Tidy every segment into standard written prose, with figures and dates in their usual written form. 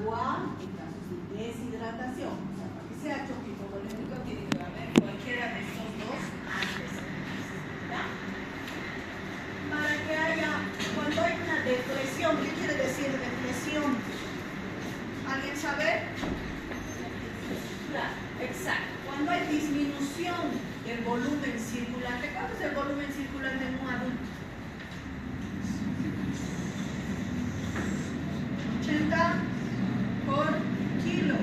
agua en casos de deshidratación. O sea, para que sea choque hipovolémico tiene que haber cualquiera de estos dos antecedentes. ¿Ya? Para que haya, cuando hay una deflexión, ¿qué quiere decir deflexión? ¿Alguien sabe? Claro, exacto. Cuando hay disminución del volumen circulante, ¿cuánto es el volumen circulante en un adulto? 80 por kilo.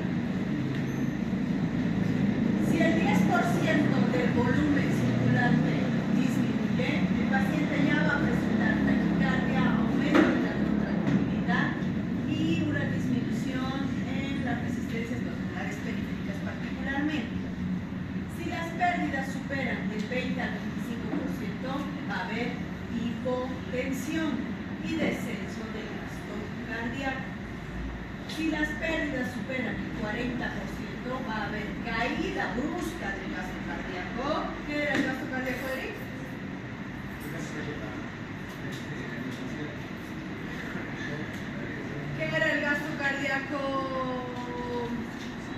Si el 10% del volumen circulante disminuye, el paciente ya va a presentar taquicardia, aumento de la contractilidad y una disminución en las resistencias vasculares periféricas particularmente. Si las pérdidas superan del 20 al 25%, va a haber hipotensión y descenso del gasto cardíaco. Si las pérdidas superan el 40%, va a haber caída brusca del gasto cardíaco. ¿Qué era el gasto cardíaco, Eric? ¿Qué era el gasto cardíaco,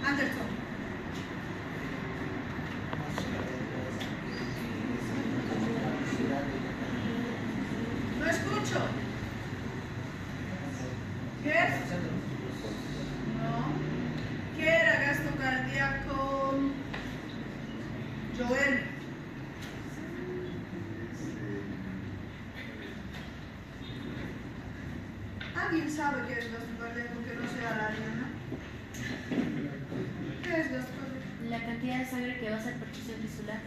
Anderson? No escucho. ¿Qué es? No. ¿Qué era gasto cardíaco, Joel? ¿Alguien sabe qué es gasto cardíaco que no sea la Ariana? ¿Qué es gasto cardíaco? La cantidad de sangre que va a hacer perfusión tisular.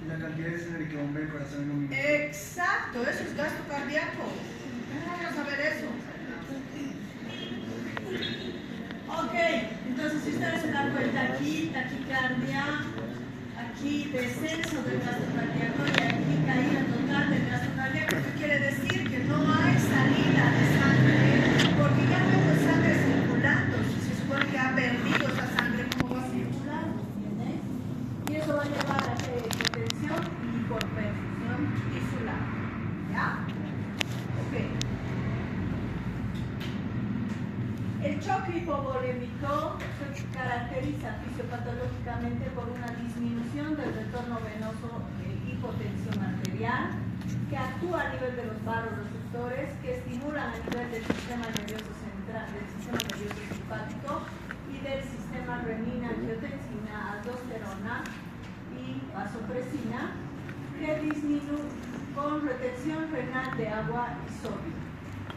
La cantidad de sangre que bombea el corazón en un minuto. Exacto, eso es gasto cardíaco. Vamos a ver eso. Ok, entonces si ustedes se dan cuenta aquí, taquicardia, aquí descenso del gasto cardíaco y aquí caída total del gasto cardíaco, ¿qué quiere decir? Que no hay salida de sangre, porque ya no hay sangre circulando. Si se supone que ha perdido esa sangre, ¿cómo va a circular? ¿Entiendes? Y eso va a llevar a hipotensión y hiperperfusión tisular. ¿Ya? Ok. El choque hipovolémico se caracteriza fisiopatológicamente por una disminución del retorno venoso de hipotensión arterial que actúa a nivel de los vasoreceptores que estimulan a nivel del sistema nervioso central, del sistema nervioso simpático y del sistema renina, angiotensina, aldosterona y vasopresina que disminuye con retención renal de agua y sodio.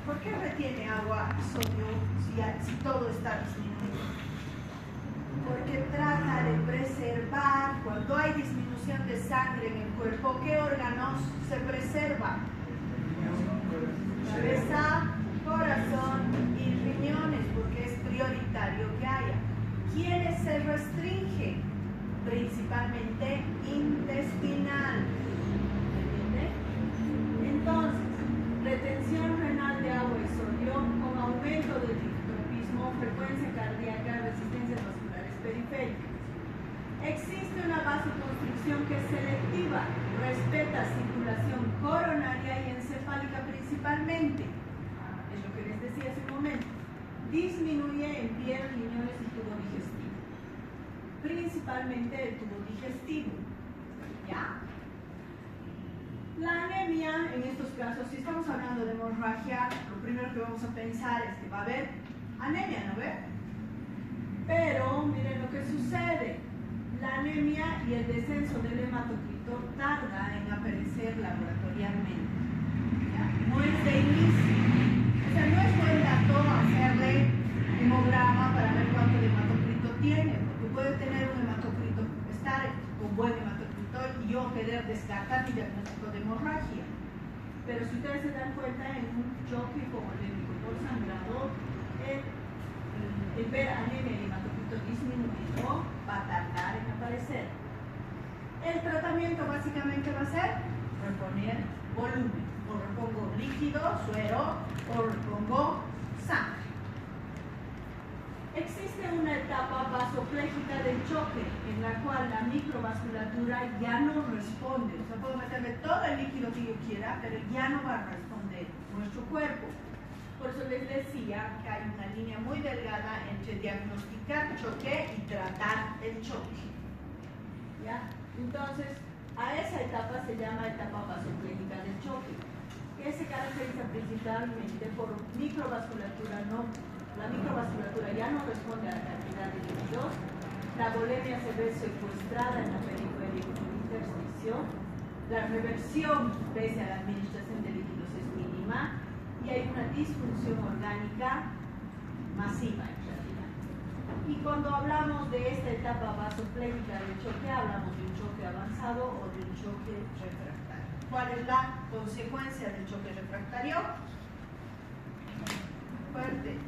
¿Por qué retiene agua y sodio si todo está disminuido? Porque trata de preservar, cuando hay disminución de sangre en el cuerpo, ¿qué órganos se preservan? Cabeza, corazón y riñones, porque es prioritario que haya. ¿Quiénes se restringen? Principalmente intestinal. ¿Entiende? Entonces, retención renal de agua y sodio con aumento del ditropismo, frecuencia cardíaca, resistencias vasculares periféricas. Existe una vasoconstricción que es selectiva, respeta circulación coronaria y encefálica principalmente. Es lo que les decía hace un momento. Disminuye en piel, riñones y tubo digestivo. Principalmente el tubo digestivo. ¿Ya? La anemia, en estos casos, si estamos hablando de hemorragia, lo primero que vamos a pensar es que va a haber anemia, ¿no ve? Pero miren lo que sucede. La anemia y el descenso del hematocrito tarda en aparecer laboratorialmente. ¿Ya? No es de inicio. O sea, no es buen dato hacerle hemograma para ver cuánto de hematocrito tiene, porque puede tener un hematocrito, estar con buen hematocrito y yo querer descartar mi diagnóstico de hemorragia. Pero si ustedes se dan cuenta, en un choque hipovolémico por sangrado, el ver anemia y hematocrito disminuido va a tardar en aparecer. El tratamiento básicamente va a ser reponer volumen. O repongo líquido, suero, o repongo sangre. Existe una etapa vasopléjica del choque, en la cual la microvasculatura ya no responde. O sea, puedo meterle todo el líquido que yo quiera, pero ya no va a responder nuestro cuerpo. Por eso les decía que hay una línea muy delgada entre diagnosticar choque y tratar el choque. ¿Ya? Entonces, a esa etapa se llama etapa vasopléjica del choque, que se caracteriza principalmente por microvasculatura la microvasculatura ya no responde a la cantidad de líquidos, la volemia se ve secuestrada en la periferia intersticial, la reversión pese a la administración de líquidos es mínima y hay una disfunción orgánica masiva en realidad. Y cuando hablamos de esta etapa vasopléjica del choque, hablamos de un choque avanzado o de un choque refractario. ¿Cuál es la consecuencia del choque refractario? Fuerte.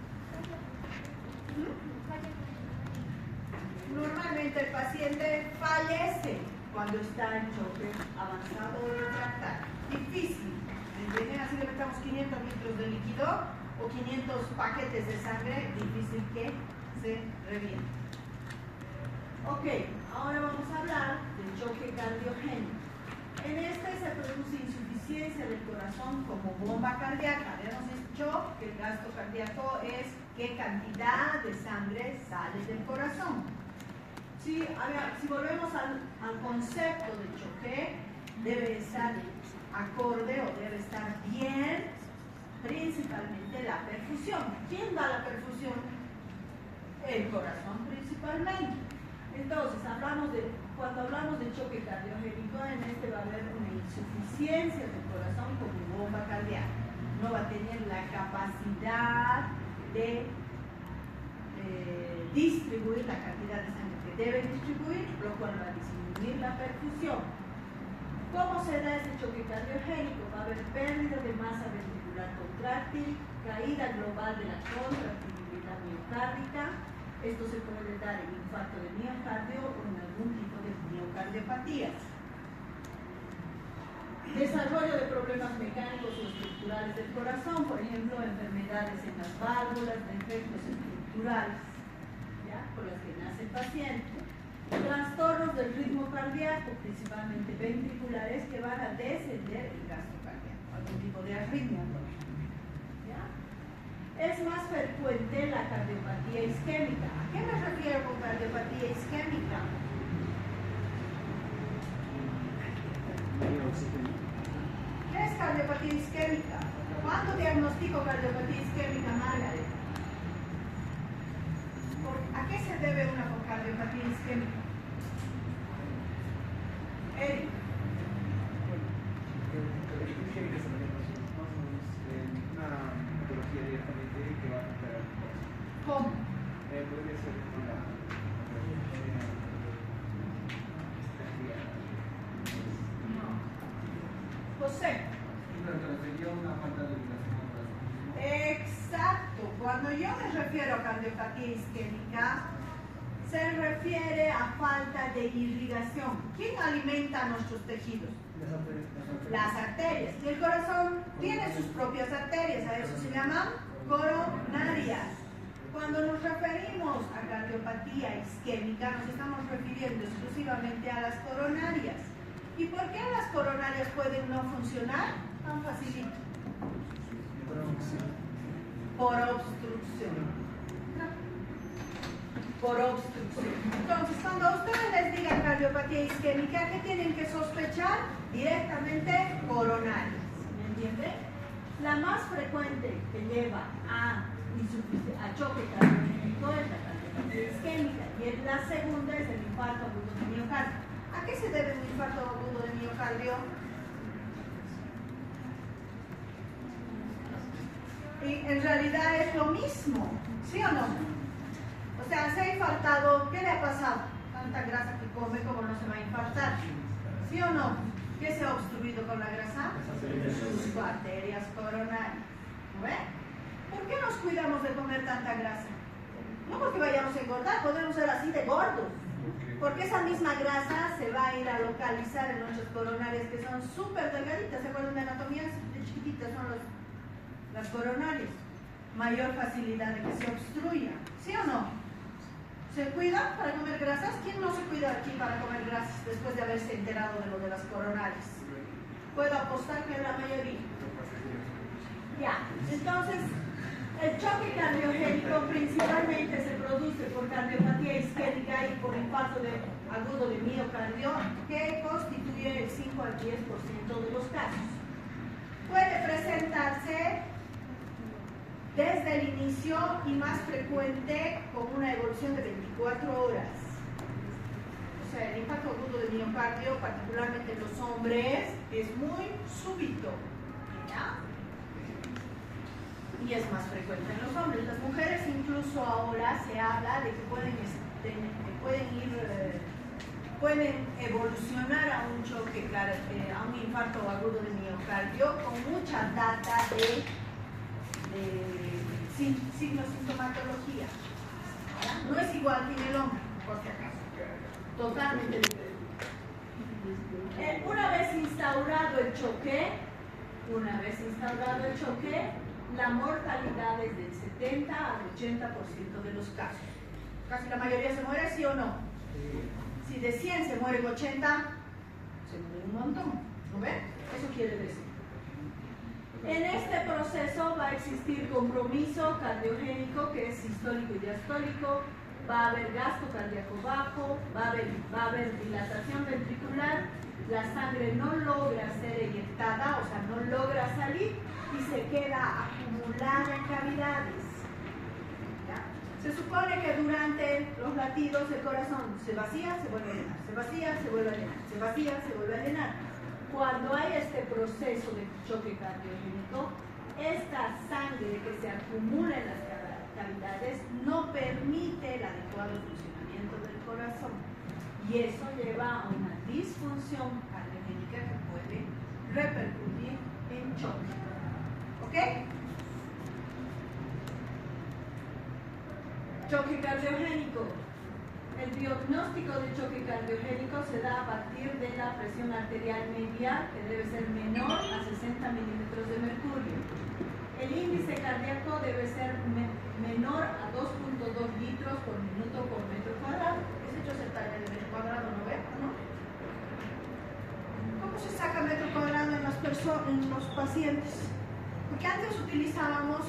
Normalmente el paciente fallece cuando está en choque avanzado o refractario. Difícil, ¿entienden? Así le metamos 500 litros de líquido o 500 paquetes de sangre, difícil que se reviente. Ok, ahora vamos a hablar del choque cardiogénico. En este se produce insuficiencia del corazón como bomba cardíaca. Habíamos dicho que el gasto cardíaco es qué cantidad de sangre sale del corazón. Si volvemos al concepto de choque, debe estar acorde o debe estar bien, principalmente la perfusión. ¿Quién da la perfusión? El corazón principalmente. Entonces, cuando hablamos de choque cardiogénico, en este va a haber una insuficiencia del corazón como bomba cardíaca. No va a tener la capacidad de distribuir la cantidad de sangre que debe distribuir, lo cual va a disminuir la perfusión. ¿Cómo se da este choque cardiogénico? Va a haber pérdida de masa ventricular contráctil, caída global de la contractibilidad miocárdica. Esto se puede dar en infarto de miocardio o en algún tipo de miocardiopatía. Desarrollo de problemas mecánicos o estructurales del corazón, por ejemplo, enfermedades en las válvulas, defectos estructurales, ¿ya? Por las que nace el paciente. Trastornos del ritmo cardíaco, principalmente ventriculares, que van a descender el gasto cardíaco, algún tipo de arritmia. ¿Ya? Es más frecuente la cardiopatía isquémica. ¿A qué me refiero con cardiopatía isquémica? ¿Qué es cardiopatía isquémica? ¿Cuándo diagnostico cardiopatía isquémica, Margaret? ¿A qué se debe una cardiopatía isquémica? Eric. ¿Cómo? Podría ser No. José. Una falta de irrigación. Exacto. Cuando yo me refiero a cardiopatía isquémica, se refiere a falta de irrigación. ¿Quién alimenta nuestros tejidos? Las arterias. Y el corazón tiene sus propias arterias, a eso se llaman coronarias. Cuando nos referimos a cardiopatía isquémica, nos estamos refiriendo exclusivamente a las coronarias. ¿Y por qué las coronarias pueden no funcionar? Tan facilito. Por obstrucción. Por obstrucción. Entonces, cuando a ustedes les digan cardiopatía isquémica, ¿qué tienen que sospechar? Directamente coronarias. ¿Me entienden? La más frecuente que lleva a choque cardiogénico es la cardiopatía isquémica y la segunda es el infarto agudo de miocardio. ¿A qué se debe un infarto agudo de miocardio? Y en realidad es lo mismo, ¿sí o no? O sea, se ha infartado, ¿qué le ha pasado? Tanta grasa que come, ¿cómo no se va a infartar? ¿Sí o no? ¿Qué se ha obstruido con la grasa? Sus arterias coronarias. ¿No ve? ¿Por qué nos cuidamos de comer tanta grasa? No porque vayamos a engordar, podemos ser así de gordos. Porque esa misma grasa se va a ir a localizar en nuestras coronarias, que son súper delgaditas. ¿Se acuerdan de anatomía? De chiquititas son las coronarias. Mayor facilidad de que se obstruya. ¿Sí o no? ¿Se cuida para comer grasas? ¿Quién no se cuida aquí para comer grasas después de haberse enterado de lo de las coronarias? Puedo apostar que la mayoría. Ya, entonces, el choque cardiogénico principalmente se produce por cardiopatía isquémica y por infarto agudo de miocardio, que constituye el 5 al 10% de los casos. Puede presentarse desde el inicio y más frecuente con una evolución de 24 horas. O sea, el infarto agudo de miocardio, particularmente en los hombres, es muy súbito, ¿ya? Y es más frecuente en los hombres. Las mujeres incluso ahora se habla de que pueden evolucionar a un choque, a un infarto agudo de miocardio con mucha data de sintomatología. ¿Ya? No es igual que en el hombre, por si acaso. Totalmente diferente. Una vez instaurado el choque, la mortalidad es del 70 al 80% de los casos. Casi la mayoría se muere, ¿sí o no? Si de 100 se mueren 80, se mueren un montón. ¿No ven? Eso quiere decir. En este proceso va a existir compromiso cardiogénico, que es sistólico y diastólico, va a haber gasto cardíaco bajo, va a haber dilatación ventricular, la sangre no logra ser eyectada, o sea, no logra salir y se queda acumulada en cavidades. ¿Ya? Se supone que durante los latidos el corazón se vacía, se vuelve a llenar, se vacía, se vuelve a llenar, se vacía, se vuelve a llenar. Cuando hay este proceso de choque cardiogénico, esta sangre que se acumula en las cavidades no permite el adecuado funcionamiento del corazón. Y eso lleva a una disfunción cardiogénica que puede repercutir en choque. ¿Ok? Choque cardiogénico. El diagnóstico de choque cardiogénico se da a partir de la presión arterial media, que debe ser menor a 60 milímetros de mercurio. El índice cardíaco debe ser menor a 2.2 litros por minuto por metro cuadrado. Es hecho el talla de metro cuadrado, ¿no ven? ¿No? ¿Cómo se saca metro cuadrado en los pacientes? Porque antes utilizábamos,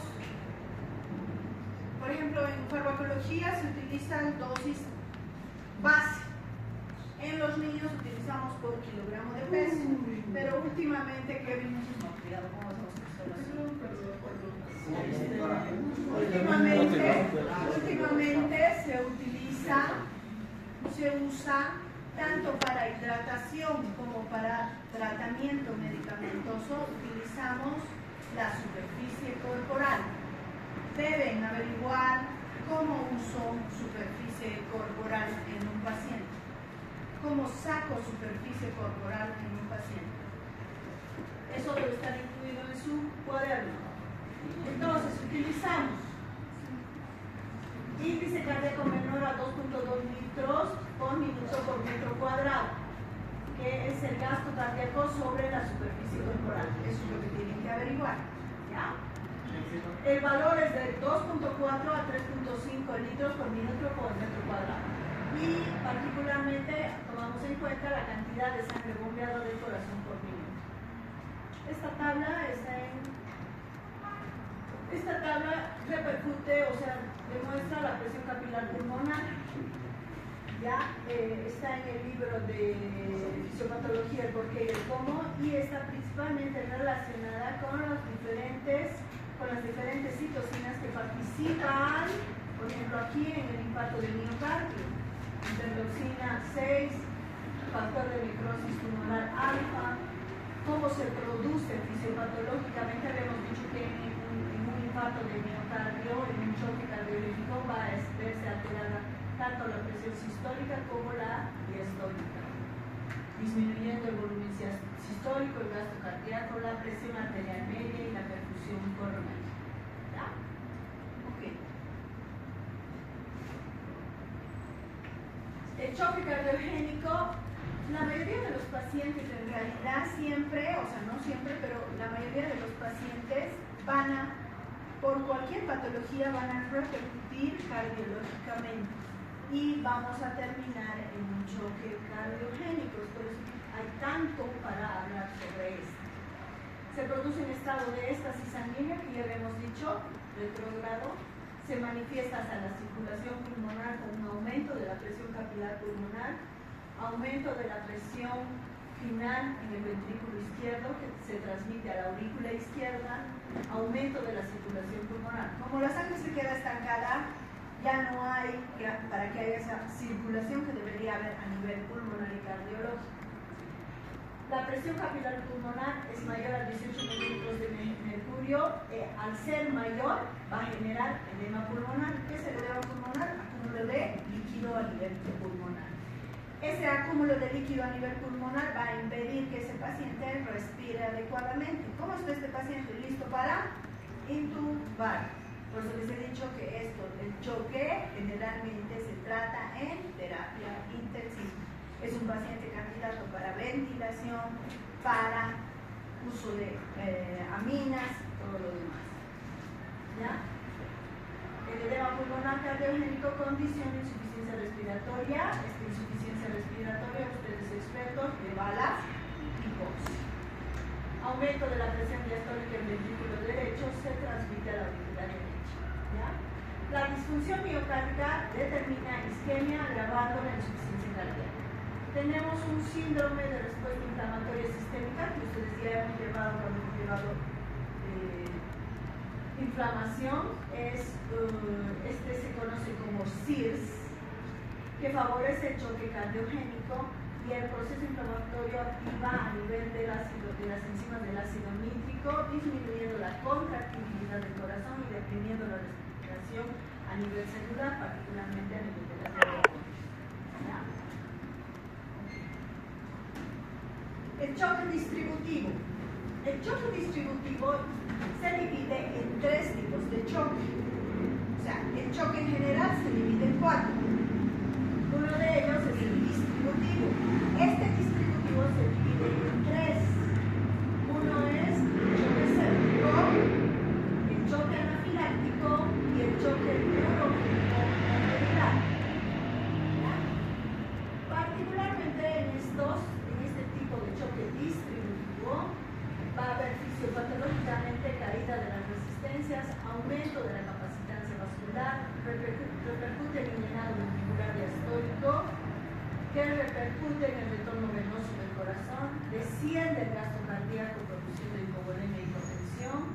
por ejemplo, en farmacología se utilizan dosis base. En los niños utilizamos por kilogramo de peso. Pero últimamente, ¿qué vimos? No, cuidado, ¿cómo hacemos esto? Últimamente se usa tanto para hidratación como para tratamiento medicamentoso, utilizamos la superficie corporal. Deben averiguar cómo uso superficie corporal en un paciente, cómo saco superficie corporal en un paciente. Eso debe estar incluido en su cuaderno. Entonces, utilizamos índice cardíaco menor a 2.2 litros por minuto por metro cuadrado, que es el gasto cardíaco sobre la superficie corporal. Eso es lo que tienen que averiguar. ¿Ya? El valor es de 2.4 a 3.5 litros por minuto por metro cuadrado. Y particularmente tomamos en cuenta la cantidad de sangre bombeada del corazón por minuto. Esta tabla repercute, o sea, demuestra la presión capilar pulmonar. Ya está en el libro de fisiopatología, el por qué y el cómo, y está principalmente relacionada con las diferentes citocinas que participan, por ejemplo, aquí en el infarto del miocardio, interleucina 6, factor de necrosis tumoral alfa, cómo se produce fisiopatológicamente. Habíamos dicho que en un infarto de miocardio, en un choque cardiológico, va a verse alterada tanto la presión sistólica como la diastólica, disminuyendo el volumen sistólico, el gasto cardíaco, la presión arterial media y la perfusión coronaria. ¿Ya? Ok. El choque cardiogénico, la mayoría de los pacientes en realidad siempre, o sea, no siempre, pero la mayoría de los pacientes por cualquier patología van a repercutir cardiológicamente. y vamos a terminar en un choque cardiogénico. Por eso hay tanto para hablar sobre esto. Se produce un estado de éxtasis sanguínea, que ya habíamos dicho, retrógrado. Se manifiesta hasta la circulación pulmonar con un aumento de la presión capilar pulmonar, aumento de la presión final en el ventrículo izquierdo, que se transmite a la aurícula izquierda, aumento de la circulación pulmonar. Como la sangre se queda estancada, ya no hay, para que haya esa circulación que debería haber a nivel pulmonar y cardiológico. La presión capilar pulmonar es mayor a 18 mililitros de mercurio. Al ser mayor, va a generar edema pulmonar. ¿Qué es el edema pulmonar? Acúmulo de líquido a nivel pulmonar. Ese acúmulo de líquido a nivel pulmonar va a impedir que ese paciente respire adecuadamente. ¿Cómo está este paciente? Listo para intubar. Por eso les he dicho que esto, el choque, generalmente se trata en terapia intensiva. Es un paciente candidato para ventilación, para uso de aminas, todo lo demás. ¿Ya? El edema pulmonar cardiogénico condiciona insuficiencia respiratoria. Esta insuficiencia respiratoria, ustedes expertos, lleva a la hipoxia. Aumento de la presión diastólica en el ventrículo derecho se transmite a la aurícula derecha. ¿Ya? La disfunción miocárdica determina isquemia, agravando la insuficiencia cardíaca. Tenemos un síndrome de respuesta inflamatoria sistémica, que ustedes ya hemos llevado cuando hemos llevado inflamación. Este se conoce como SIRS, que favorece el choque cardiogénico, y el proceso inflamatorio activa a nivel de las enzimas del ácido nítrico, disminuyendo la contractibilidad del corazón y deprimiendo la respiración a nivel celular, particularmente a nivel de las neuronas. El choque distributivo. El choque distributivo se divide en 3 tipos de choque. O sea, el choque en general se divide en 4. Uno de ellos es el distributivo. Este distributivo se divide en 3. Uno es el choque séptico, el choque anafiláctico y el choque neurogénico arterial. Particularmente en este tipo de choque distributivo va a haber fisiopatológicamente caída de las resistencias, aumento de la capacitancia vascular, repercute en el llenado ventricular diastólico, que repercute en el retorno venoso del corazón, desciende el gasto cardíaco produciendo hipovolemia y hipotensión,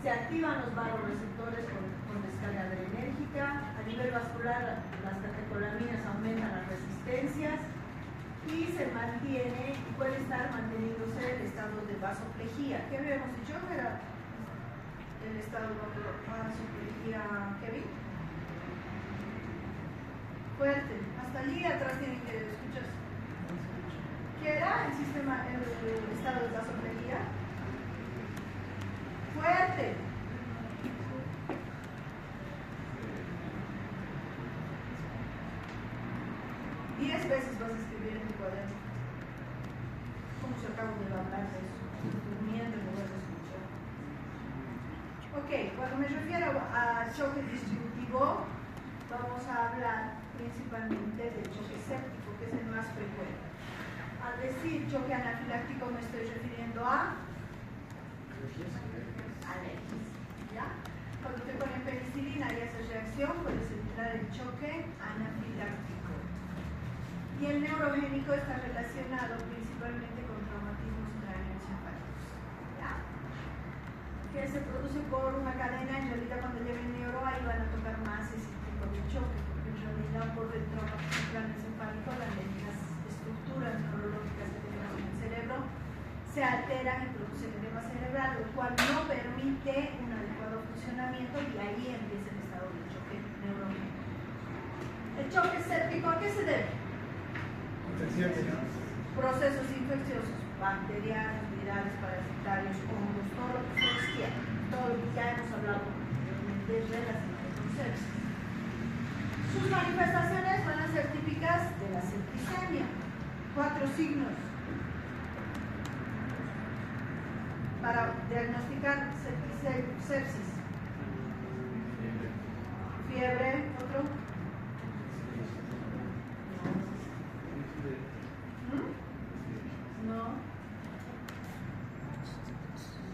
se activan los vasoreceptores con descarga adrenérgica, a nivel vascular las catecolaminas aumentan las resistencias y se mantiene y puede estar manteniéndose el estado de vasoplejía. ¿Qué habíamos dicho? Era el estado de vasoplejía, Kevin. Fuerte. Hasta allí atrás tienen que escuchar. ¿Qué era el estado de vasoplejía? Fuerte. Diez veces vas a escribir en tu cuaderno. ¿Cómo se acabo de hablar de eso? Durmiendo en lugar de escuchar. Ok, cuando me refiero a choque distributivo, vamos a hablar principalmente del choque séptico, que es el más frecuente. Al decir choque anafiláctico me estoy refiriendo a alergias. ¿Ya? Cuando te ponen penicilina y haces reacción, puedes entrar en choque anafiláctico. Y el neurogénico está relacionado principalmente con traumatismos cráneoencefálicos. ¿Ya? Que se produce por una cadena. En realidad, cuando lleven neuro, ahí van a tocar más ese tipo de choque, porque en realidad por el traumatismo cráneoencefálico las estructuras neurológicas que tenemos en el cerebro se alteran y producen edema cerebral, lo cual no permite un adecuado funcionamiento, y ahí empieza el estado de choque neurogénico. El choque séptico, ¿a qué se debe? Procesos infecciosos, bacterianos, virales, parasitarios, hongos, todo lo que ustedes quieran, todo lo que ya hemos hablado anteriormente relacionado con sepsis. Sus manifestaciones van a ser típicas de la septicemia. 4 signos para diagnosticar sepsis. Fiebre, otro.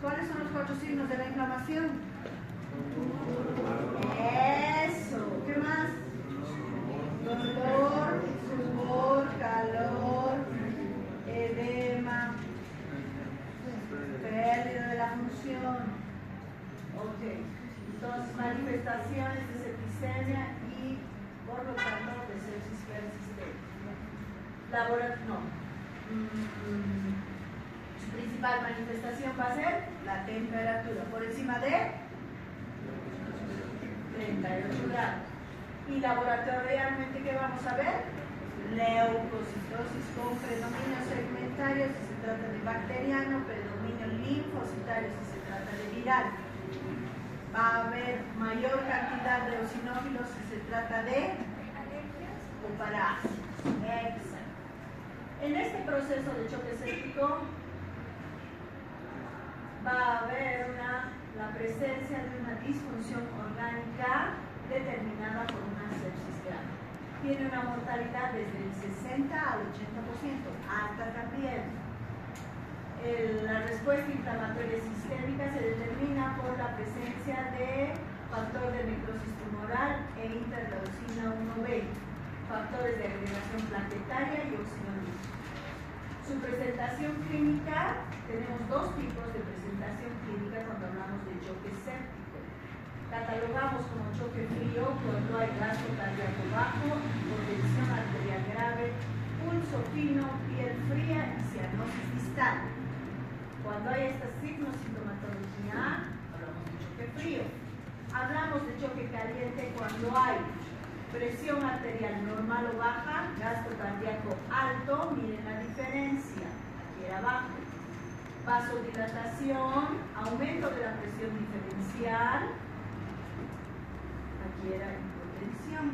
¿Cuáles son los 4 signos de la inflamación? Eso. ¿Qué más? Dolor, sudor, calor, edema, pérdida de la función. Ok. Entonces, manifestaciones de septicemia y, por lo tanto, de sepsis persistente. Su principal manifestación va a ser la temperatura por encima de 38 grados. Y laboratorialmente, ¿qué vamos a ver? Leucocitosis con predominio segmentario si se trata de bacteriano, predominio linfocitario si se trata de viral. Va a haber mayor cantidad de eosinófilos si se trata de parásitos. Exacto. En este proceso de choque séptico va a haber la presencia de una disfunción orgánica determinada por una sepsis grave. Tiene una mortalidad desde el 60 al 80%, alta también. La respuesta inflamatoria sistémica se determina por la presencia de factor de necrosis tumoral e interleucina 1b, factores de agregación plaquetaria y oxidolítica. Su presentación clínica, tenemos 2 tipos de presentación clínica cuando hablamos de choque séptico. Catalogamos como choque frío cuando hay gasto cardíaco bajo, hipotensión arterial grave, pulso fino, piel fría y cianosis distal. Cuando hay esta sintomatología, hablamos de choque frío. Hablamos de choque caliente cuando hay presión arterial normal o baja, gasto cardíaco alto, miren la diferencia, aquí era bajo. Vasodilatación, aumento de la presión diferencial, aquí era hipotensión.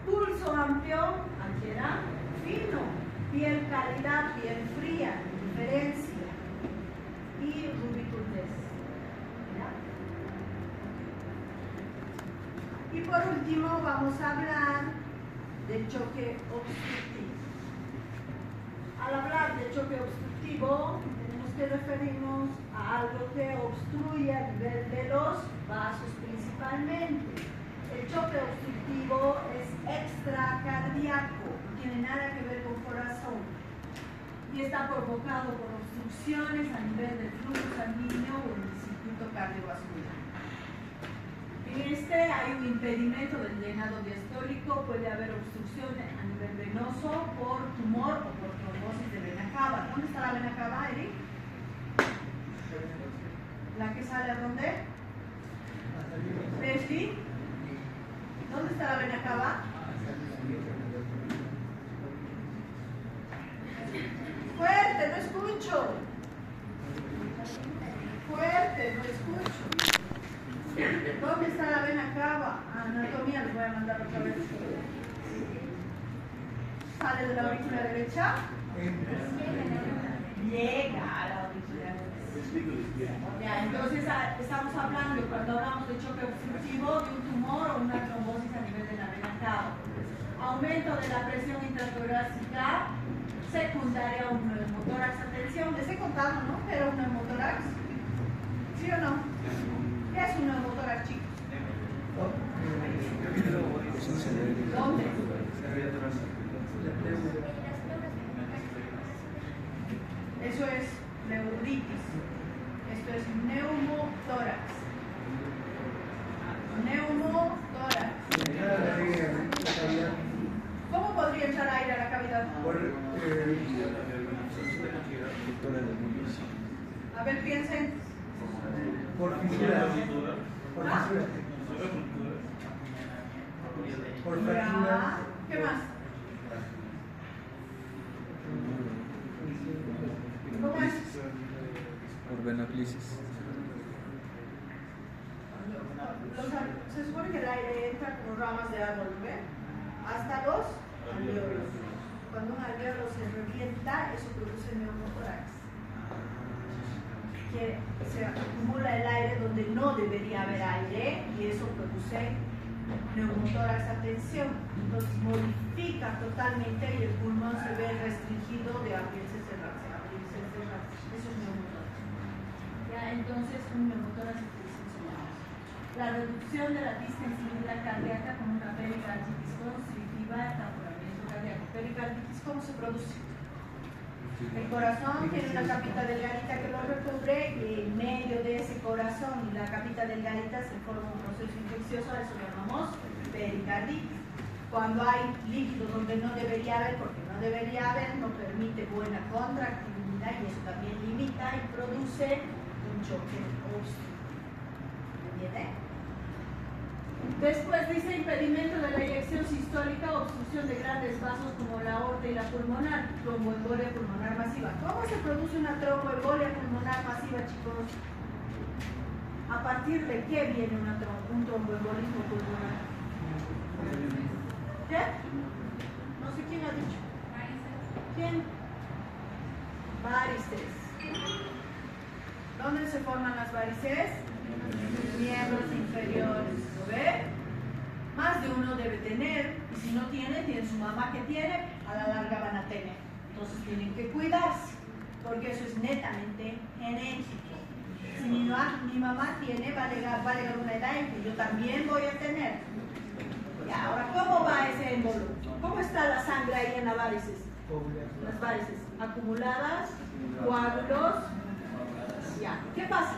Pulso amplio, aquí era fino. Piel cálida, piel fría, diferencia. Y rubicundez. Y por último vamos a hablar del choque obstructivo. Al hablar de choque obstructivo, tenemos que referirnos a algo que obstruye a nivel de los vasos principalmente. El choque obstructivo es extracardíaco, no tiene nada que ver con corazón. Y está provocado por obstrucciones a nivel del flujo sanguíneo o en el circuito cardiovascular. En este hay un impedimento del drenado diastólico, puede haber obstrucción a nivel venoso por tumor o por trombosis de vena cava. ¿Dónde está la vena cava, Eric? ¿La que sale a dónde? ¿Leslie? ¿Dónde está la vena cava? Fuerte, no escucho. Fuerte, no escucho. ¿Dónde está la vena cava? Anatomía, les voy a mandar otra vez. ¿Sale de la aurícula derecha? Llega a la aurícula derecha. Ya, entonces estamos hablando, cuando hablamos de choque obstructivo, de un tumor o una trombosis a nivel de la vena cava. Aumento de la presión intratorácica secundaria a un neumotórax. Atención, les he contado, ¿no? ¿Qué era un neumotórax? ¿Sí o no? ¿Qué es un neumotórax, chicos? ¿Dónde? Eso es neuritis. Esto es neumotórax. Neumotórax. ¿Cómo podría entrar aire a la cavidad? A ver, piensen. Por fisuras. Por ¿Ah? fisuras. Por fracturas. Ya. ¿Qué más? ¿Cómo es? Por venoclisis. Se supone que el aire entra como ramas de árbol, ¿ve? Hasta los alvéolos. Cuando un alvéolo se revienta, eso produce neumotórax. Que se acumula el aire donde no debería haber aire y eso produce neumotórax. Atención, entonces modifica totalmente y el pulmón se ve restringido de abrirse y cerrarse, abrirse y cerrarse. Eso es neumotórax. entonces un neumotórax hiperextensional. La reducción de la distensibilidad cardíaca con una pericarditis constrictiva, tamponamiento cardíaco. Pericarditis, ¿cómo se produce? El corazón tiene una capita delgadita que lo recubre y en medio de ese corazón y la capita delgadita se forma un proceso infeccioso, a eso llamamos pericarditis. Cuando hay líquido donde no debería haber, porque no debería haber, no permite buena contractibilidad y eso también limita y produce un choque obstructivo. ¿Entiende? Después dice impedimento de la eyección sistólica o obstrucción de grandes vasos como la aorta y la pulmonar, tromboembolia pulmonar masiva. ¿Cómo se produce una tromboembolia pulmonar masiva, chicos? ¿A partir de qué viene un tromboembolismo pulmonar? ¿Qué? No sé quién ha dicho. ¿Quién? Varices. ¿Dónde se forman las varices? Miembros inferiores. ¿Lo ve? Más de uno debe tener, y si no tiene, tiene su mamá que tiene, a la larga van a tener. Entonces tienen que cuidarse, porque eso es netamente genético. Si mi mamá tiene, va a llegar una edad en que yo también voy a tener. Y ahora, ¿cómo va ese émbolo? ¿Cómo está la sangre ahí en las varices? Las varices acumuladas, coágulos. Ya, ¿qué pasa?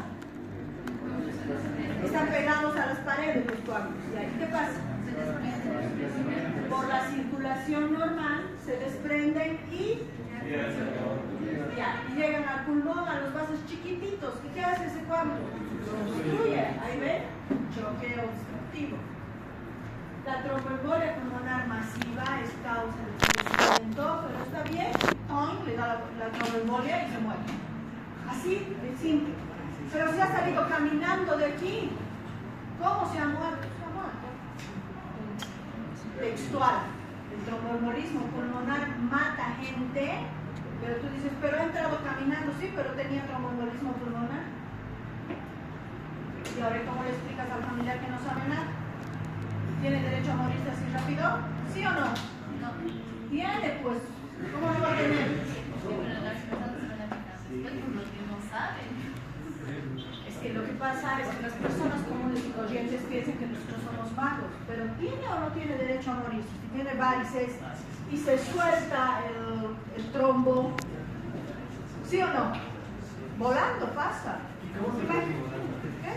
Están pegados a las paredes los coágulos. ¿Y ahí qué pasa? Por la circulación normal se desprenden y llegan al pulmón, a los vasos chiquititos. ¿Y qué hace ese coágulo? Lo obstruye. Ahí ven, choque obstructivo. La tromboembolia pulmonar masiva es causa de fallecimiento, pero está bien, le da la tromboembolia y se muere. Así de simple. Pero se ha salido caminando de aquí. ¿Cómo se ha muerto? Se ha muerto. Textual. El tromboembolismo pulmonar mata gente, pero tú dices, pero ha entrado caminando, sí, pero tenía tromboembolismo pulmonar. ¿Y ahora cómo le explicas al familiar que no sabe nada? ¿Tiene derecho a morirse así rápido? ¿Sí o no? No. Tiene, pues. ¿Cómo lo va a tener? Pero las personas se van a fijar después por lo que no saben. Es que lo que pasa es que las personas comunes y corrientes piensan que nosotros somos magos, pero ¿tiene o no tiene derecho a morirse? Si tiene varices y se suelta el trombo, ¿sí o no? Volando pasa. ¿Qué?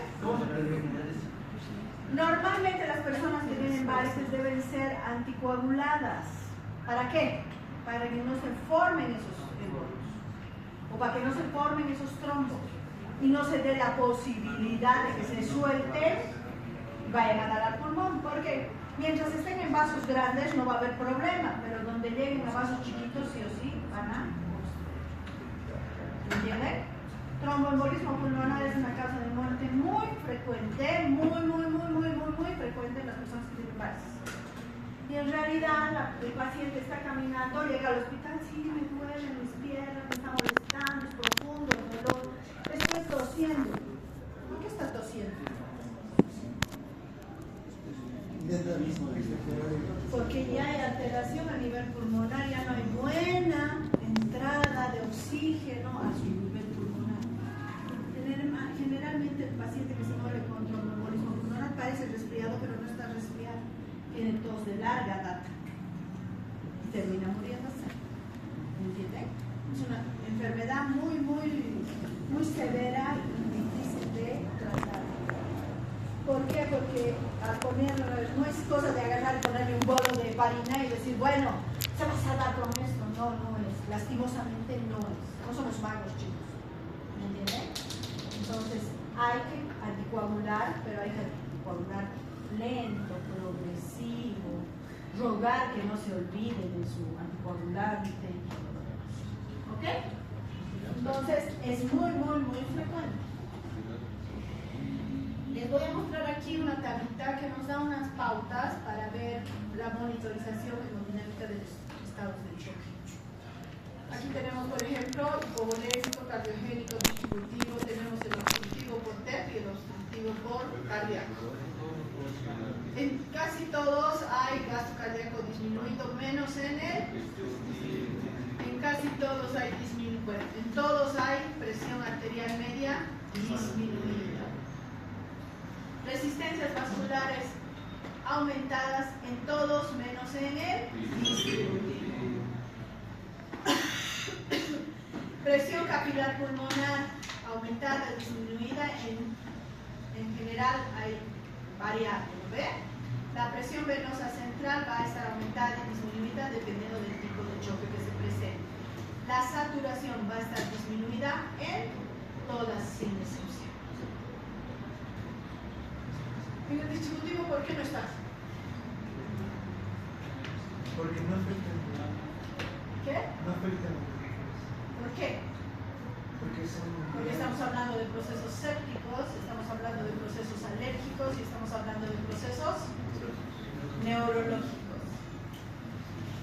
Normalmente las personas que tienen varices deben ser anticoaguladas. ¿Para qué? Para que no se formen esos embolos o para que no se formen esos trombos y no se dé la posibilidad de que se suelten y vayan a dar al pulmón, porque mientras estén en vasos grandes no va a haber problema, pero donde lleguen a vasos chiquitos sí o sí van a obstruir. ¿Entienden? Tromboembolismo pulmonar es una causa de muerte muy frecuente, muy frecuente en las personas que tienen varices. Y en realidad el paciente está caminando, llega al hospital, sí, me duelen mis piernas, me está molestando, es profundo, el dolor, estoy tosiendo. ¿Por qué está tosiendo? Porque ya hay alteración a nivel pulmonar, ya no hay buena entrada de oxígeno a su nivel pulmonar. Generalmente el paciente que se muere con tromboembolismo pulmonar parece resfriado, pero no está resfriado. Tiene tos de larga data y termina muriéndose. ¿Entienden? Es una enfermedad muy severa y difícil de tratar. ¿Por qué? Porque al ponerlo, no es cosa de agarrar y ponerle un bolo de harina y decir, bueno, se va a salvar con esto. No, no es. Lastimosamente no es. No somos magos, chicos. ¿Me entienden? Entonces, hay que anticoagular, pero hay que anticoagular lento, progresivo, rogar que no se olviden de su anticoagulante. ¿Ok? Entonces, es muy frecuente. Les voy a mostrar aquí una tablita que nos da unas pautas para ver la monitorización hemodinámica de los estados de choque. Aquí tenemos, por ejemplo, hipovolémico, cardiogénico, distributivo, tenemos el obstructivo por TEP y el obstructivo por cardíaco. En casi todos hay gasto cardíaco disminuido, menos en casi todos hay bueno, en todos hay presión arterial media disminuida. Resistencias vasculares aumentadas en todos menos en el disminuido. Presión capilar pulmonar aumentada, disminuida, en general hay variables, ¿no ve? La presión venosa central va a estar aumentada y disminuida dependiendo del tipo de choque que se presente. La saturación va a estar disminuida en todas sin excepción. En el distributivo, ¿por qué no está? Porque no afectan. ¿Qué? No afectan. ¿Por qué? Porque estamos hablando de procesos sépticos, estamos hablando de procesos alérgicos y estamos hablando de procesos neurológicos.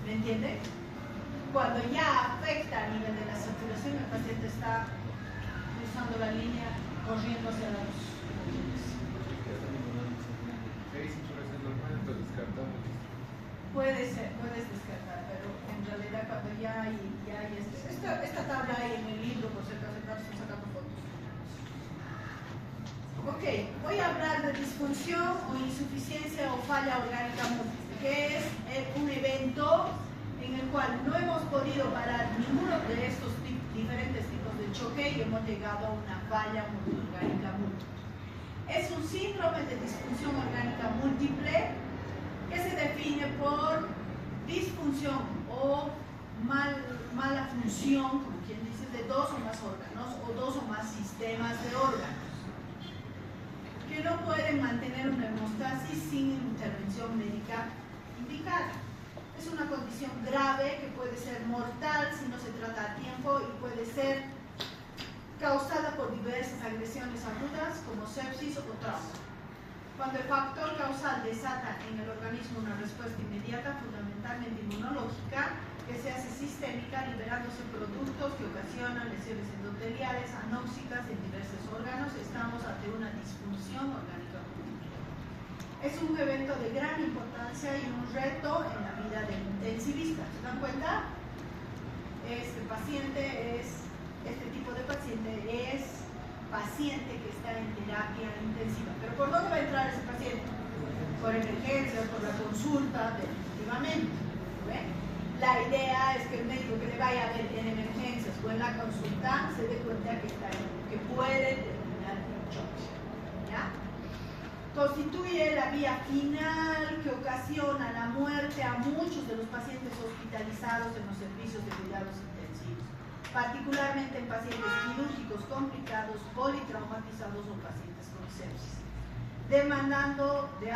¿Me entiende? Cuando ya afecta a nivel de la saturación, el paciente está cruzando la línea, corriendo hacia los pulmones. Puede ser, puedes descartar, pero en realidad cuando ya hay esta tabla hay en el libro, por si acaso estamos sacando fotos. Ok, voy a hablar de disfunción o insuficiencia o falla orgánica múltiple, que es un evento en el cual no hemos podido parar ninguno de estos diferentes tipos de choque y hemos llegado a una falla orgánica múltiple. Es un síndrome de disfunción orgánica múltiple que se define por disfunción o mala función, como quien dice, de dos o más órganos o dos o más sistemas de órganos que no pueden mantener una hemostasis sin intervención médica indicada. Es una condición grave que puede ser mortal si no se trata a tiempo y puede ser causada por diversas agresiones agudas como sepsis o trauma. Cuando el factor causal desata en el organismo una respuesta inmediata, fundamentalmente inmunológica, que se hace sistémica, liberándose productos que ocasionan lesiones endoteliales, anóxicas en diversos órganos, estamos ante una disfunción orgánica múltiple. Es un evento de gran importancia y un reto en la vida del intensivista. ¿Se dan cuenta? Este tipo de paciente es paciente que está en terapia intensiva. ¿Pero por dónde va a entrar ese paciente? Por emergencias, por la consulta, definitivamente. ¿Ve? La idea es que el médico que le vaya a ver en emergencias o en la consulta se dé cuenta que puede terminar un choque. ¿Ya? Constituye la vía final que ocasiona la muerte a muchos de los pacientes hospitalizados en los servicios de cuidados intensivos, particularmente en pacientes quirúrgicos complicados, politraumatizados o pacientes con sepsis, demandando de